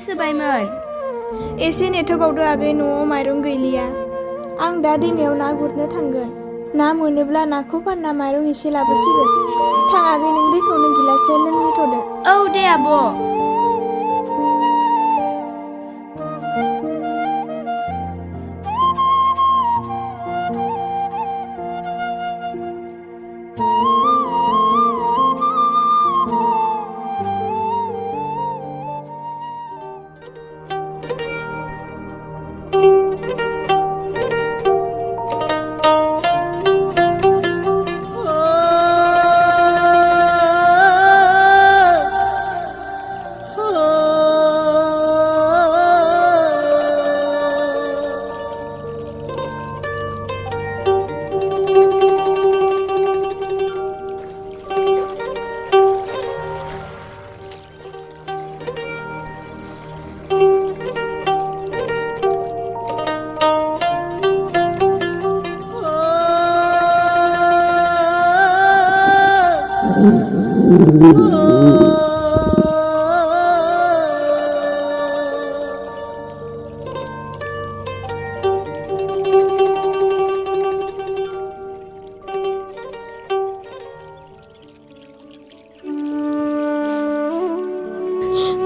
सोबायमोन। एसे नेथ'बावदो आगै, न'आव माइरं गैलिया। आं दा दैमायाव ना गुरनो थांगोन। ना मोनोब्ला नाखौ फानना माइरं एसे लाबोसिगोन। थां आगै, नों दैखौनो गिलाससे लोंहैथ'दो। औ दे आब'।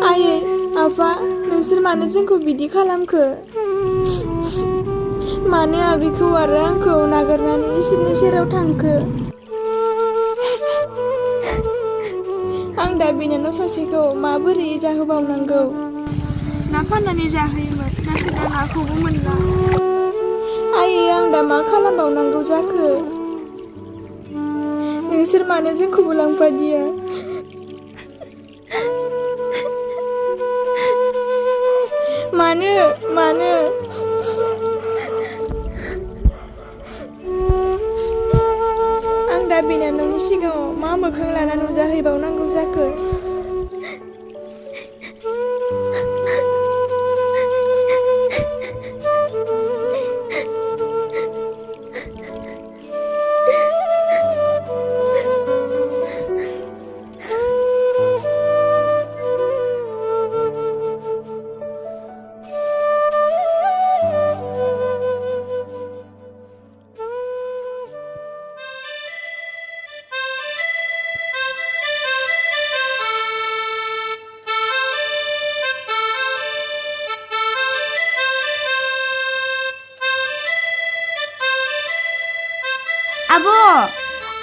आयै, आफा, नोंसोर मानो जोंखौ बिदि खालामखो? मानो आबैखौ आरो आंखौ नागारनानै इसोरनि सेराव थांखो? आं दा बिनानाव सासेखौ माबोरै जाहोबावनांगौ? ना फाननानै जाहोयोमोन, नाथाय दा नाखौबो मोनला। आयै, आं दा मा खालामबावनांगौ जाखो? नोंसोर मानो जोंखौबो लांफादिया? मानो? आं दा बिनानावनि सिगाङाव मा मोखां लाना नुजाहैबावनांगौ जाखो?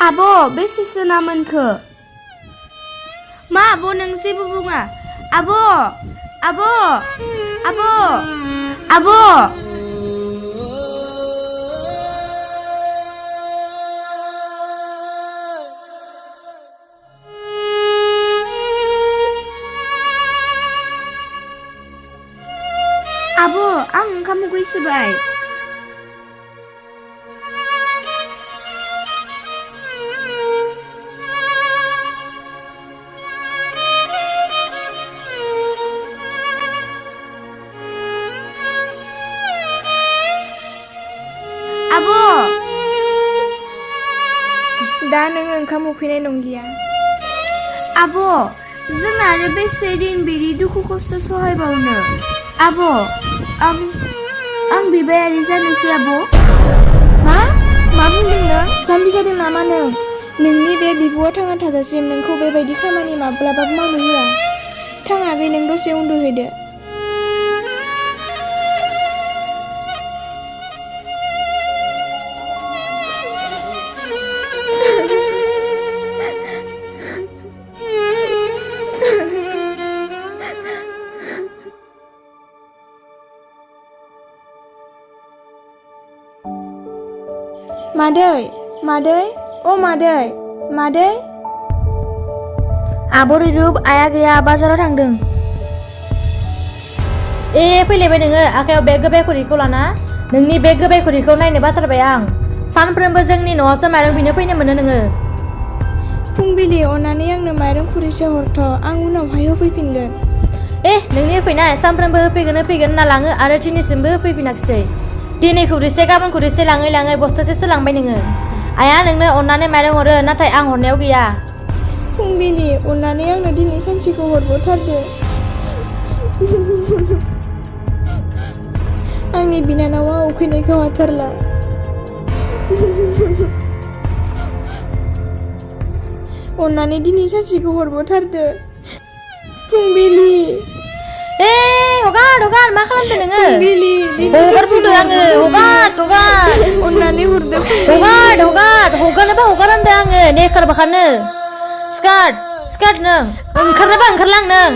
आब' बेसेसो ना मोनखो? मा आब' नों जेबो बुङा? आब'! आब' आं ओंखाम उखैसोबाय। दा नों ओंखाम उखैनाय नंलिया। आब', जों आरो बेसे दिन बिदि दुखु खस्थ' सहायबावनो? आब', आं बिबायारि जानोसै आब'। मा बुंदों नों? जाम्बि जादों नामा नों? नोंनि बे बिब'आ थांना थाजासिम नोंखौ बेबायदि खामानि माब्लाबाबो मावनो होआ। थां आगै, नों दसे उन्दुहैदो। मादै, अ मादै। आब' रैरुब, आइया गैया, बाजाराव थांदों। फैलायबाय नोङो आखायाव बे गोबाय खुरिखौ लाना। नोंनि बे गोबाय खुरिखौ नायनो बाथारबाय आं। सानफ्रोमबो जोंनि न'आवसो माइरं बिनो फैनो मोनो नोङो। फुंबिलि, अननानै आंनो माइरं खुरैसे हरथ', आं उनावहाय होफैफिनगोन। नोंनि होफैनाय सानफ्रोमबो होफैगोन होनना लाङो आरो दिनैसिमबो होफैफिनाखिसै। दिनै खुरैसे गाबोन खुरैसे लाङै बस्थासेसो लांबाय नोङो। आइया नोंनो अननानै माइरं हरो, नाथाय आं हरनायाव गैया। फुंबिलि, अननानै आंनो दिनै सानसेखौ हरबोथारदो। आंनि बिनानावा उखैनायखौ हाथारला अन्नानै दिनै सानसेखौ हरबोथारदो फुंबिलि हगार मा खालामदों नोङो फुंबिलि हगार बुंदों आङो हगार अन्नानै हरदो हगारनोबा हगार होनदों आङो नेकार बाखानो स्कार्ट नों ओंखारनोबा ओंखारलां नों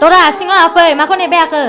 Dora, singo apa? Mako nebe aku.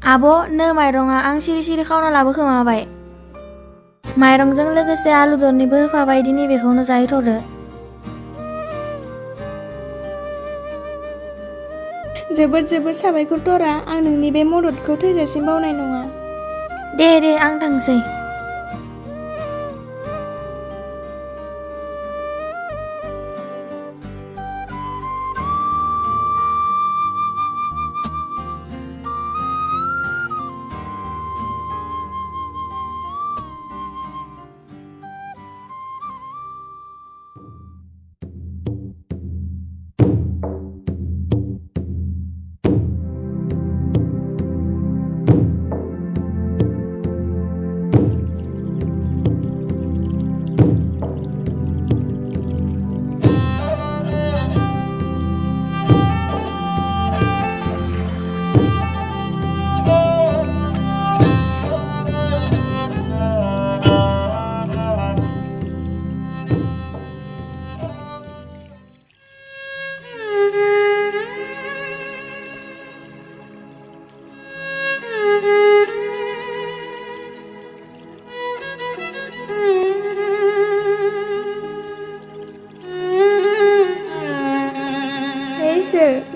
Abo, no mairong ang siri-siri खावना लाबोखोमाबाय माइरंजों लोगोसे आलु दरनैबो होफाबाय दिनै बेखौनो जाहैथ'दो जोबोद साबायखर तरा आं नोंनि बे मददखौ थैजासिम बावनाय नङा दे आं थांसै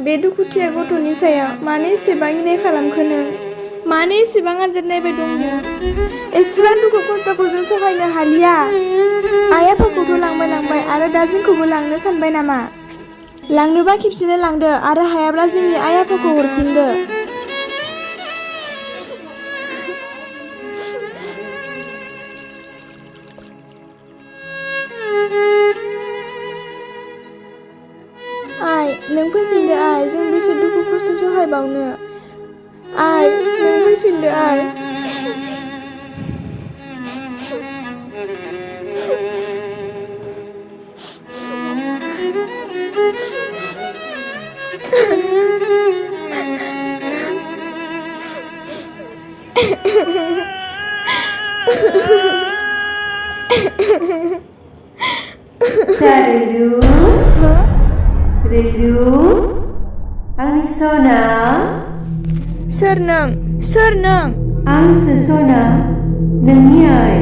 बे दुखुथिया गथ'नि सायाव मानो एसेबां इनाय खालामखो नों मानो एसेबां आनजाद नायबाय दं नों एसेबां दुखु खस्थ'खौ जों सहायनो हालिया आइ आफाखौथ' लांबाय आरो दा जोंखौबो लांनो सानबाय नामा लांनोबा खेबसेनो लांदो आरो हायाब्ला जोंनि आइ आफाखौ हरफिनदो नों फैफिनदो आइ जों बेसे दुखु खस्थ' सहायबावनो आइ नों फैफिनदो आइ Sariu Rizu Ang Sona Soर नों Ang Sona नोंनि आइ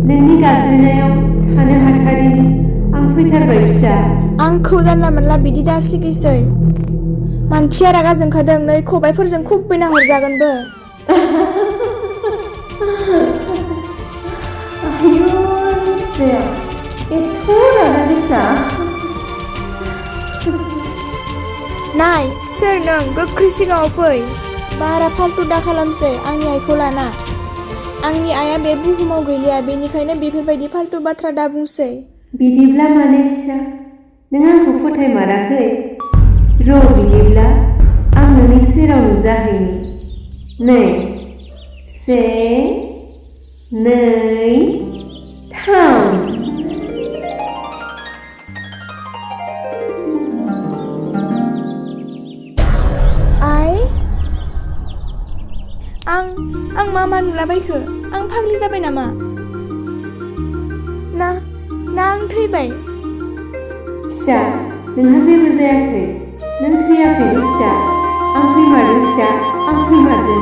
नोंनि गाबज्रिनायाव थानो हाथारिनि आं फैथारबाय फिसा आंखौ जानला मोनला बिदि दा सिगिसै मानसिया रागा जोंखादों नै खबाइफोरजों खुबैना हरजागोनबो आयौ फिसाया एथ' रागा गोसा नाय सोर नों गोख्रै सिगाङाव फै बारा फाल्तु दा खालामसै आंनि आइखौ लाना। आंनि आइया बे बुहुमाव गैलिया, बेनिखायनो बेफोरबायदि फाल्तु बाथ्रा दा बुंसै। बिदिब्ला माने फिसा नों आंखौ फोथायमाराखै? र' बिदिब्ला आं नोंनि सेराव नुजाहैनि। नै 1 2 3 आइ आं मा नुलाबायखो? आं फाग्लि जाबाय नामा? ना आं थैबाय? फिसा नोंहा जेबो जायाखै, नों थैयाखैबो फिसा। आं फैमारदों फिसा, आं फैमारदों।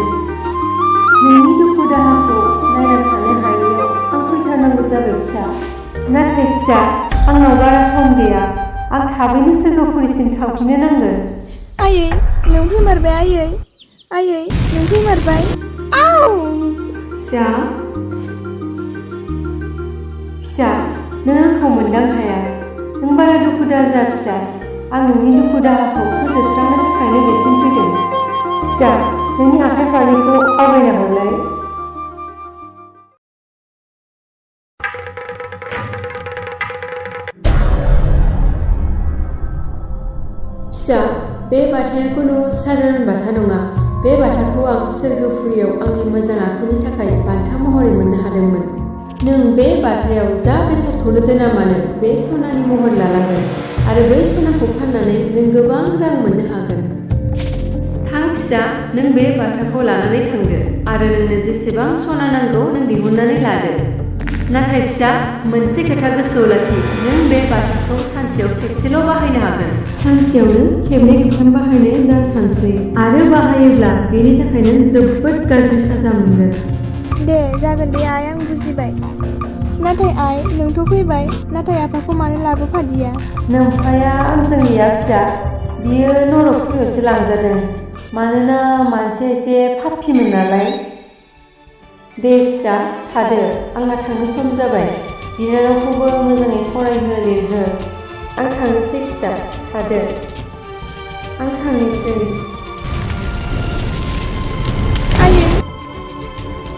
नोंनि दुखु दाहाखौ नायना थानो हायैयाव आं फैथारनांगौ जाबाय फिसा। नाथाय फिसा आंनाव बारा सम गैया, आं थाबैनो सोरगोफुरिसिम थांफिननो नांगोन। आयै नों फैमारबाय, आयै नों फैमारबाय। आउ फिसा नों आंखौ मोनदां हाया, नों बारा दुखु दाजा फिसा। आं नोंनि दुखु दाहाखौ फोजोबस्रांनो थाखायनो बेसिम फैदों। फिसा नोंनि आखाइ फारनैखौ आवगायना हरलाय। फिसा बे बाथाया खुनु साधारन बाथा नङा। बे बाथाखौ आं सोरगोफुरियाव आंनि मोजां आखुनि थाखाय बान्था महरै मोननो हादोंमोन। नों बे बाथायाव जा बेसादखौनो दोना मानो बे सनानि महर लालांगोन आरो बै सनाखौ फाननानै नों गोबां रां मोननो हागोन। थां फिसा नों बे बाथाखौ लानानै थांदो आरो नोंनो जेसेबां सना नांगौ नों दिहुननानै लादो। नाथाय फिसा मोनसे खोथा गोसोआव लाखि, नों बे बाथाखौ सानसेयाव खेबसेल' बाहायनो हागोन। सानसेयावनो खेबनै खेबथाम बाहायनो दा सानसै, आरो बाहायोब्ला बेनि थाखाय नों जोबोद गाज्रि साजा मोनगोन। दे जागोन दे आइ, आं बुजिबाय। नाथाय आइ नोंथ' फैबाय, नाथाय आफाखौ मानो लाबोफादिया? नोमफाया आंजों गैया फिसा, बियो नरकखुलियावसो लांजादों। मानोना मानसिया एसे पाप्पिमोन नालाय। दे फिसा थादो, आंहा थांनो सम जाबाय। बिनानावखौबो मोजाङै फरायहो लिरहो। आं थांनोसै फिसा, थादो। आं थांनोसै।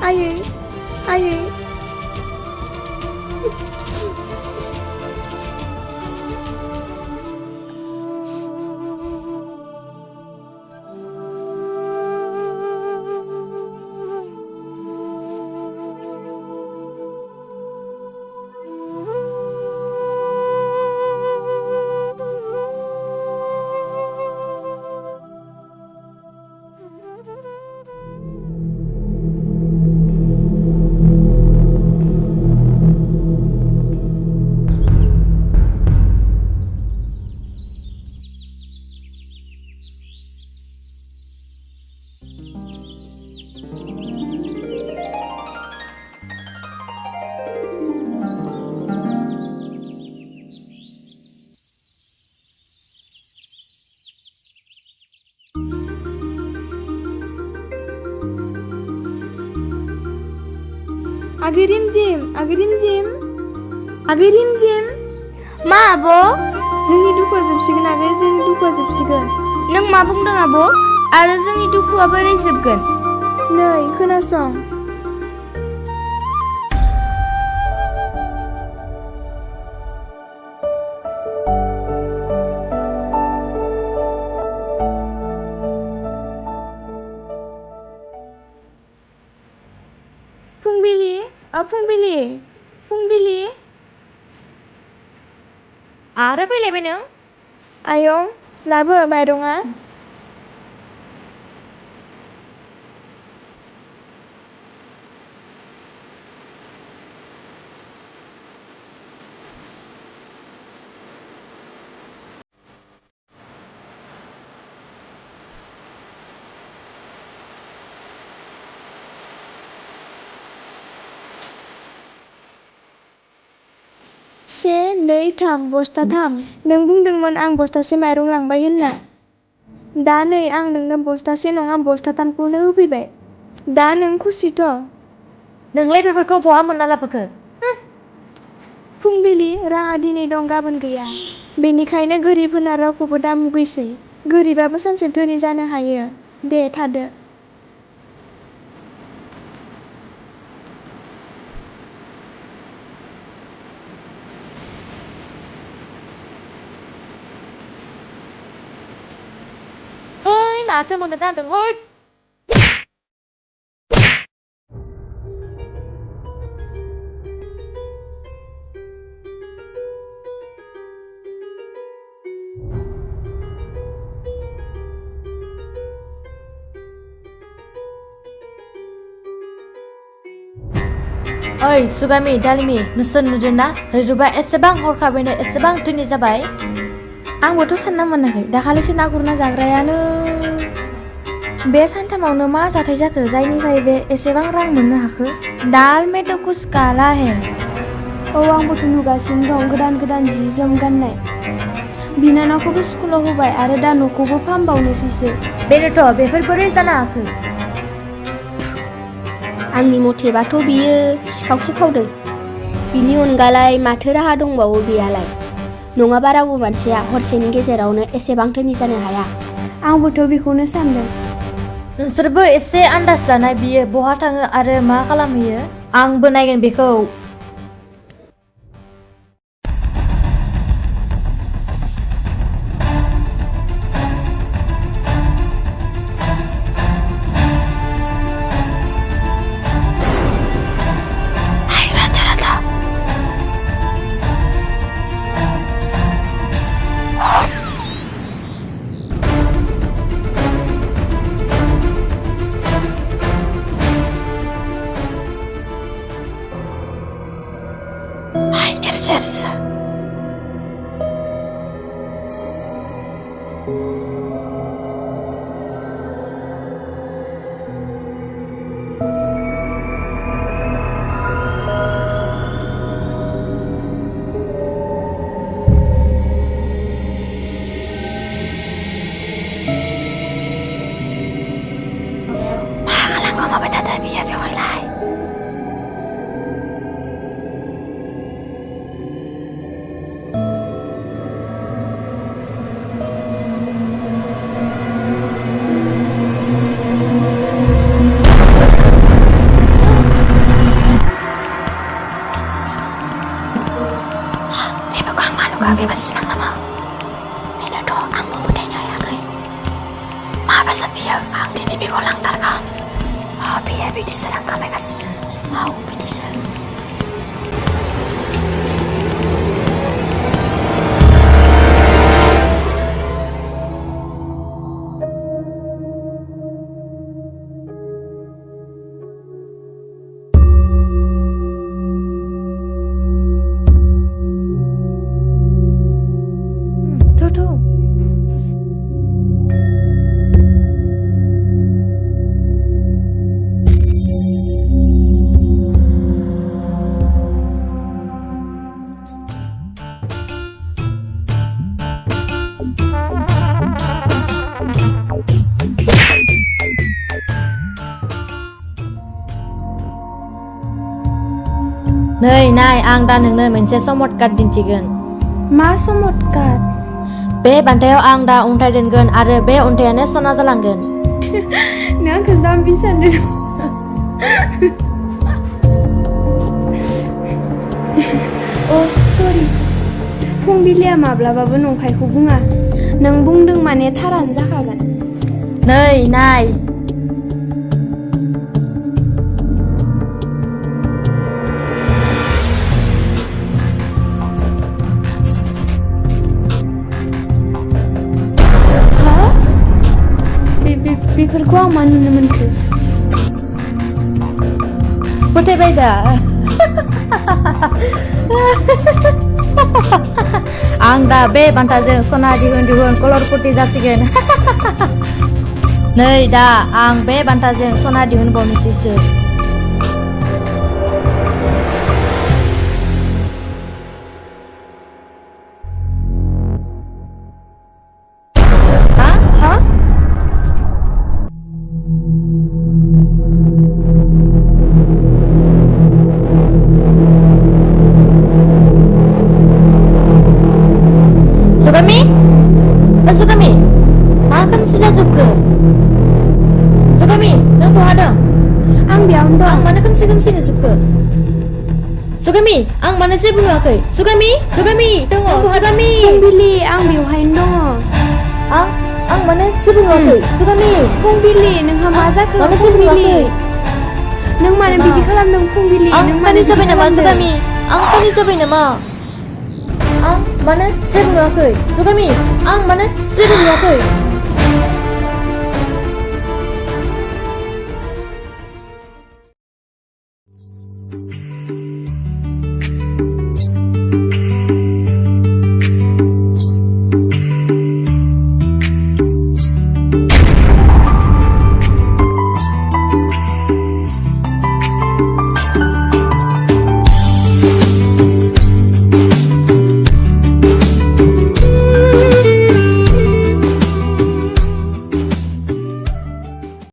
आयै आगै रिमजिम मा आब'? जोंनि दुखुआ जोबसिगोन आगै, जोंनि दुखुआ जोबसिगोन। नों मा बुंदों आब'? आरो जोंनि दुखुआ बोरै जोबगोन? नै खोनासं। फुंबिलि आरो फैलायबाय नों? आयं लाबो माइरङा। से नै थाम बस्थाथाम। नों बुंदोंमोन आं बस्थासे माइरं लांबाय होनना। दा नै आं नोंनो बस्थासे नङा बस्थाथामखौनो होफैबाय। दा नों खुसिथ'? नोंलाय बेफोरखौ बहा मोनना लाबोखो? फुंबिलि राङा दिनै दं गाबोन गैया, बेनिखायनो गोरिब होनना रावखौबो दा मुगैसै। गोरिबाबो सानसे धोनि जानो हायो। दे थादो। माथो मोननो जादों हय ओइ सुगामि दालिमि नोंसोर नुदोंना रैरुबा एसेबां हरखाबैनो एसेबां धोनि जाबाय आंबोथ' सानना मोनाखै दाखालिसो ना गुरना जाग्रायानो बे सानथामावनो मा जाथाय जाखो जायनिफ्राय बे एसेबां रां मोननो हाखो दाल में तो कुछ काला है औ आंबोथ' नुगासिनो दं गोदान गोदान जि जोम गाननाय बिनानावखौबो स्कुलाव होबाय आरो दा न'खौबो फाहामबावनोसैसो बेनोथ' बेफोर बोरै जानो हाखो आंनि मथेबाथ' बियो सिखावसो खावदों बिनि अनगालाय माथो राहा दंबावो बेयालाय नङाबा रावबो मानसिया हरसेनि गेजेरावनो एसेबां धोनि जानो हाया आंबोथ' बेखौनो सानदों नोंसोरबो एसे आन्दाज लानाय बियो बहा थाङो आरो मा खालामहैयो आंबो नायगोन बेखौ नै नाय आं दा नोंनो मोनसे चमत्कार दिन्थिगोन मा चमत्कार बे बान्थायाव आं दा अन्थाइ दोनगोन आरो बे अन्थायानो सना जालांगोन नों आंखौ जाम्बि सानदों अ सरि फुंबिलिया माब्लाबाबो नंखायखौ बुङा नों बुंदों माने थारानो जाखागोन नै नाय बेफोरखौ आं मा नुनो मोनखो फोथायबाय दा आं दा बे बान्थाजों सना दिहुन दिहुन कलरपति जासिगोन नै दा आं बे बान्थाजों सना दिहुनबावनोसैसो Sugami, मा खोमसि जाजोबखो? Sugami, नों बहा दं? आं बेयावनो दं। आं मानो खोमसि खोमसि नुजोबखो? Sugami, आं मानो जेबो नुवाखै? Sugami, दङ, Sugami. फुंबिलि, आं बेवहायनो दङ। आं मानो जेबो नुवाखै सुगामि फुंबिलि नोंहा मा जाखो मानो जेबो फुंबिलि नुवाखै नों मानो बिदि खालामदों फुंबिलि आं नों पानि मानो जाबाय बिदि नामा खालामदों? सुगामि आं पानि जाबाय नामा आं मानो जेबो नुवाखै सुगामि आं मानो जेबो नुवाखै